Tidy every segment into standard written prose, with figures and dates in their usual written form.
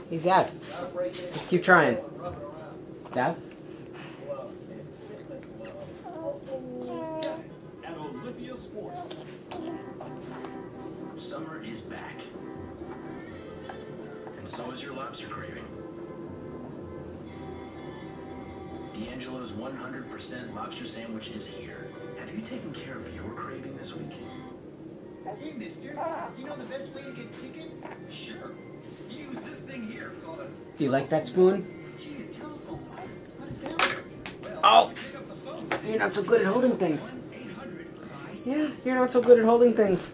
Hey, Zab. Let's keep trying. Zab? Summer is back. And so is your lobster craving. D'Angelo's 100% lobster sandwich is here. Have you taken care of your craving this week? Hey, mister, you know the best way to get tickets? Sure. Use this thing here called a... Do you like that spoon? Gee, a telephone. What is that? Well, Oh! pick up the phone. You're not so good at holding things. Yeah, you're not so good at holding things.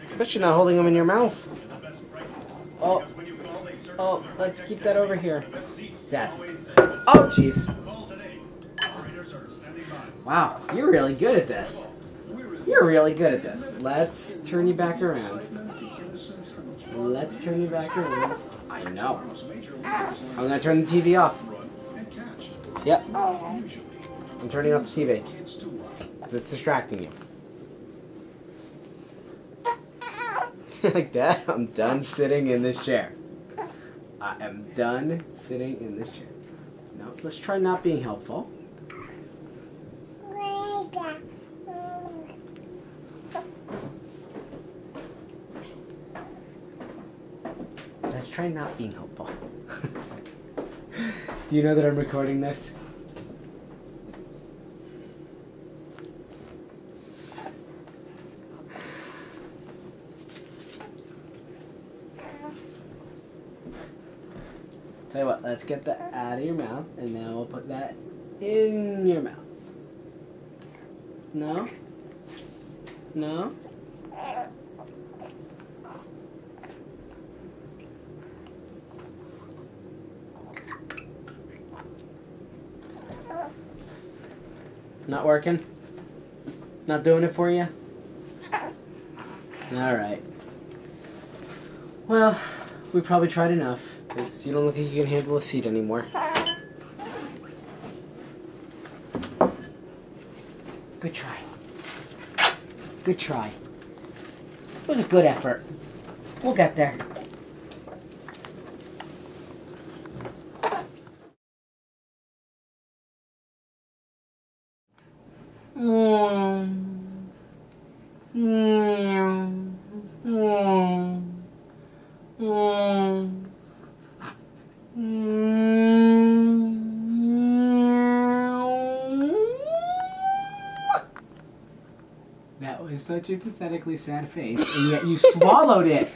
Especially not holding them in your mouth. Oh. Oh, let's keep that over here. Zap. Oh, jeez. Wow, you're really good at this. You're really good at this. Let's turn you back around. Let's turn you back around. I know. I'm going to turn the TV off. Yep. I'm turning off the TV. Because it's distracting you. Like that, I'm done sitting in this chair. I am done sitting in this chair. Now, let's try not being helpful. Let's try not being helpful. Do you know that I'm recording this? Tell you what, let's get that out of your mouth, and then we'll put that in your mouth. No? No? Not working? Not doing it for you? Alright. Well, we probably tried enough. Because you don't look like you can handle a seat anymore. Good try. Good try. It was a good effort. We'll get there. That was such a pathetically sad face, and yet you swallowed it.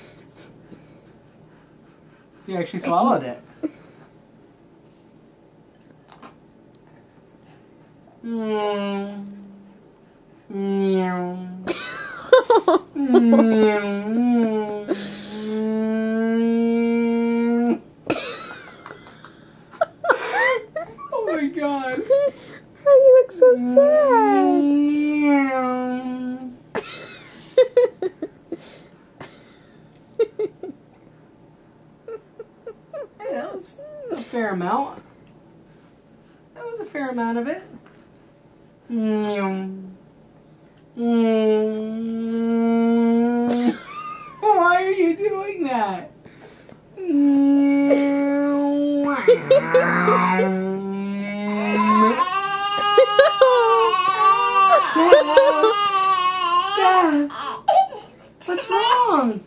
You actually swallowed it. Oh my god. You look so sad. Hey, that was a fair amount. That was a fair amount of it. Why are you doing that? Sam! Sam! What's wrong?